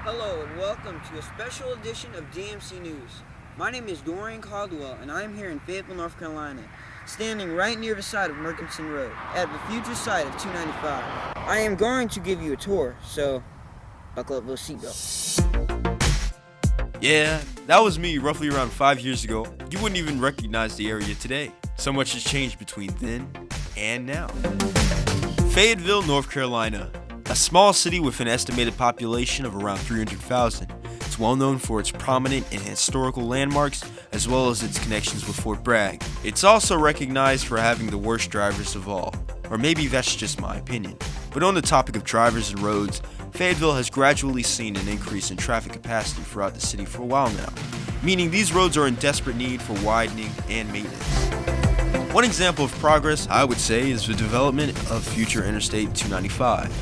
Hello and welcome to a special edition of DMC News. My name is Dorian Caldwell and I am here in Fayetteville, North Carolina, standing right near the side of Murchison Road, at the future site of 295. I am going to give you a tour, so buckle up those seatbelts. Yeah, that was me roughly around 5 years ago. You wouldn't even recognize the area today. So much has changed between then and now. Fayetteville, North Carolina. A small city with an estimated population of around 300,000. It's well known for its prominent and historical landmarks as well as its connections with Fort Bragg. It's also recognized for having the worst drivers of all. Or maybe that's just my opinion. But on the topic of drivers and roads, Fayetteville has gradually seen an increase in traffic capacity throughout the city for a while now, meaning these roads are in desperate need for widening and maintenance. One example of progress, I would say, is the development of future Interstate 295.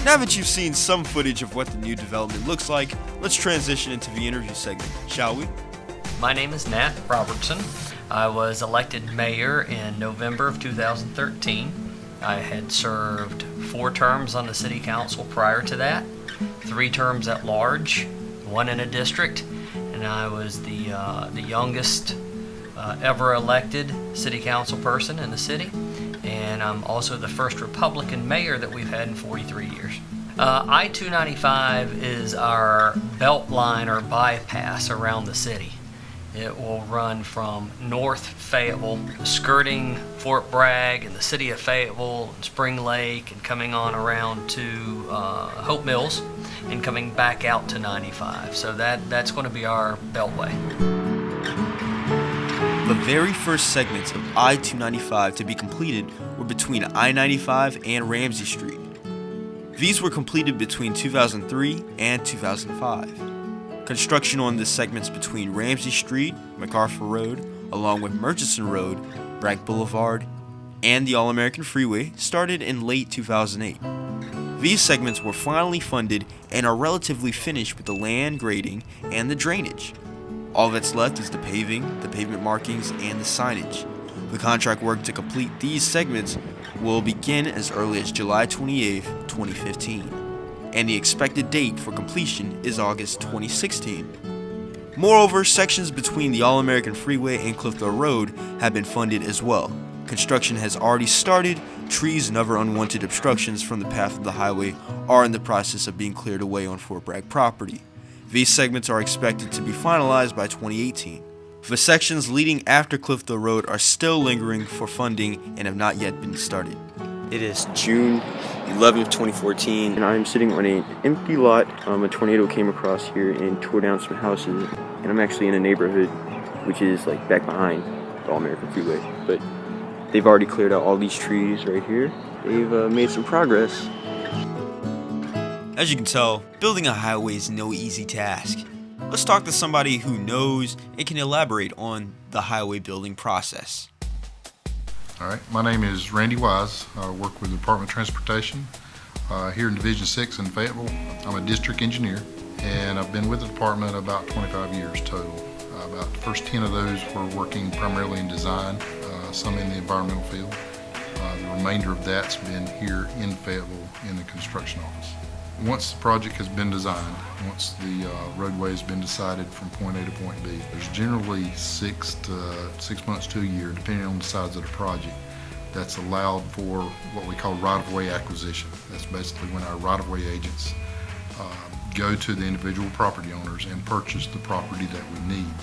Now that you've seen some footage of what the new development looks like, let's transition into the interview segment, shall we? My name is Nat Robertson. I was elected mayor in November of 2013. I had served 4 terms on the city council prior to that, 3 terms at large, 1 in a district, and I was the youngest ever elected city council person in the city. And I'm also the first Republican mayor that we've had in 43 years. I-295 is our belt line or bypass around the city. It will run from North Fayetteville, skirting Fort Bragg and the city of Fayetteville and Spring Lake, and coming on around to Hope Mills and coming back out to 95. So that's going to be our beltway. The very first segments of I-295 to be completed were between I-95 and Ramsey Street. These were completed between 2003 and 2005. Construction on the segments between Ramsey Street, MacArthur Road, along with Murchison Road, Bragg Boulevard, and the All-American Freeway started in late 2008. These segments were finally funded and are relatively finished with the land grading and the drainage. All that's left is the paving, the pavement markings, and the signage. The contract work to complete these segments will begin as early as July 28, 2015, and the expected date for completion is August 2016. Moreover, sections between the All-American Freeway and Cliffdale Road have been funded as well. Construction has already started. Trees and other unwanted obstructions from the path of the highway are in the process of being cleared away on Fort Bragg property. These segments are expected to be finalized by 2018. The sections leading after Cliffdale Road are still lingering for funding and have not yet been started. It is June 11th, 2014, and I'm sitting on an empty lot. A tornado came across here and tore down some houses, and I'm actually in a neighborhood which is like back behind the All-American Freeway. But they've already cleared out all these trees right here. They've made some progress. As you can tell, building a highway is no easy task. Let's talk to somebody who knows and can elaborate on the highway building process. All right, my name is Randy Wise. I work with the Department of Transportation here in Division 6 in Fayetteville. I'm a district engineer, and I've been with the department about 25 years total. About the first 10 of those were working primarily in design, some in the environmental field. The remainder of that's been here in Fayetteville in the construction office. Once the project has been designed, once the roadway has been decided from point A to point B, there's generally 6 months to a year, depending on the size of the project, that's allowed for what we call right-of-way acquisition. That's basically when our right-of-way agents go to the individual property owners and purchase the property that we need.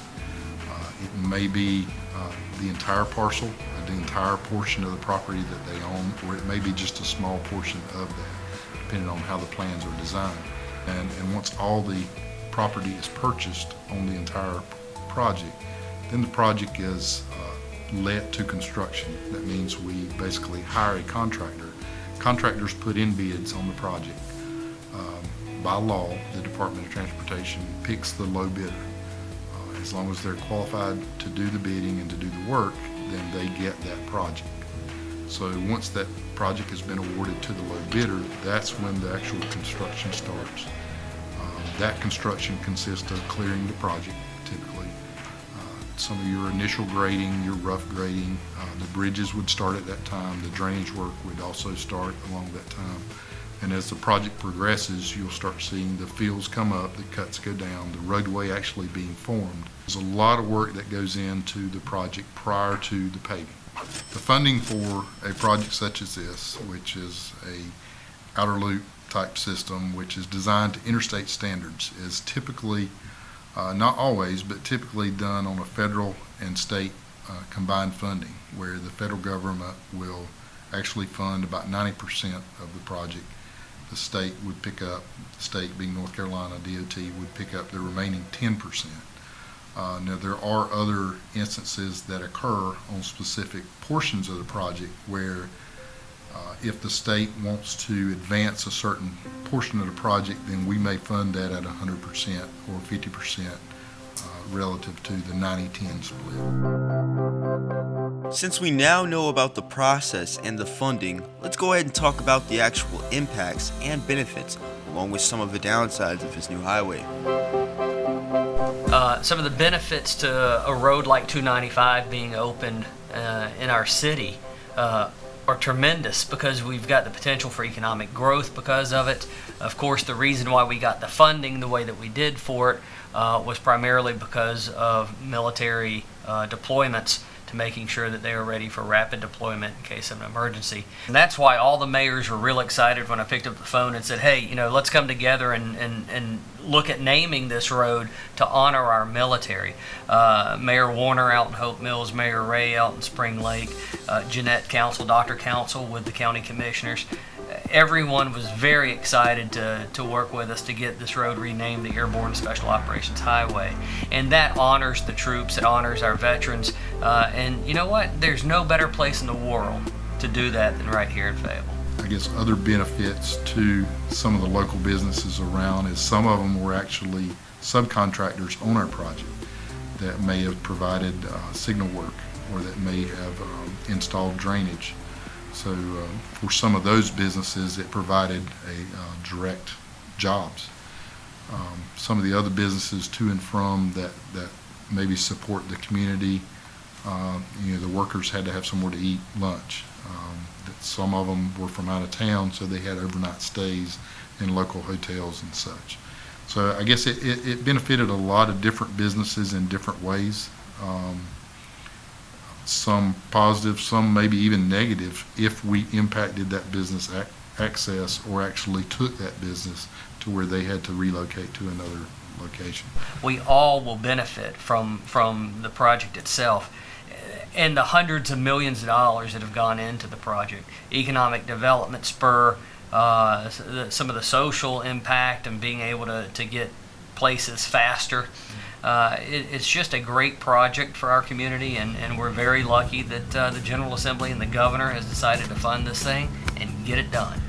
It may be the entire parcel, the entire portion of the property that they own, or it may be just a small portion of that, depending on how the plans are designed. And once all the property is purchased on the entire project, then the project is let to construction. That means we basically hire a contractor. Contractors put in bids on the project. By law, the Department of Transportation picks the low bidder. As long as they're qualified to do the bidding and to do the work, then they get that project. So once that project has been awarded to the low bidder, that's when the actual construction starts. That construction consists of clearing the project, typically. Some of your initial grading, your rough grading, the bridges would start at that time. The drainage work would also start along that time. And as the project progresses, you'll start seeing the fields come up, the cuts go down, the roadway actually being formed. There's a lot of work that goes into the project prior to the paving. The funding for a project such as this, which is a outer loop type system, which is designed to interstate standards, is typically, not always, but typically done on a federal and state combined funding, where the federal government will actually fund about 90% of the project. The state would pick up, the state being North Carolina DOT, would pick up the remaining 10%. Now, there are other instances that occur on specific portions of the project where if the state wants to advance a certain portion of the project, then we may fund that at 100% or 50% relative to the 90-10 split. Since we now know about the process and the funding, let's go ahead and talk about the actual impacts and benefits, along with some of the downsides of this new highway. Some of the benefits to a road like 295 being opened in our city are tremendous, because we've got the potential for economic growth because of it. Of course, the reason why we got the funding the way that we did for it was primarily because of military deployments, to making sure that they are ready for rapid deployment in case of an emergency. And that's why all the mayors were real excited when I picked up the phone and said, hey, let's come together and look at naming this road to honor our military. Mayor Warner out in Hope Mills, Mayor Ray out in Spring Lake, Jeanette Council, Dr. Council with the county commissioners. Everyone was very excited to work with us to get this road renamed the Airborne Special Operations Highway. And that honors the troops, it honors our veterans. And you know what? There's no better place in the world to do that than right here in Fayetteville. I guess other benefits to some of the local businesses around is some of them were actually subcontractors on our project that may have provided signal work, or that may have installed drainage. So for some of those businesses, it provided a direct jobs. Some of the other businesses to and from that maybe support the community, the workers had to have somewhere to eat lunch. Some of them were from out of town, so they had overnight stays in local hotels and such. So I guess it benefited a lot of different businesses in different ways. Some positive, some maybe even negative, if we impacted that business access or actually took that business to where they had to relocate to another location. We all will benefit from the project itself and the hundreds of millions of dollars that have gone into the project. Economic development spur, some of the social impact and being able to get places faster. It's just a great project for our community, and we're very lucky that the General Assembly and the governor has decided to fund this thing and get it done.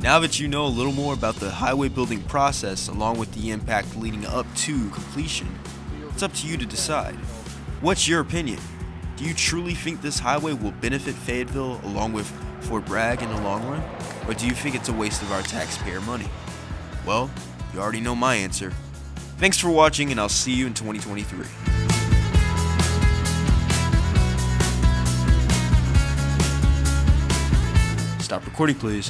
Now that you know a little more about the highway building process along with the impact leading up to completion, it's up to you to decide. What's your opinion? Do you truly think this highway will benefit Fayetteville along with Fort Bragg in the long run? Or do you think it's a waste of our taxpayer money? Well, you already know my answer. Thanks for watching, and I'll see you in 2023. Stop recording, please.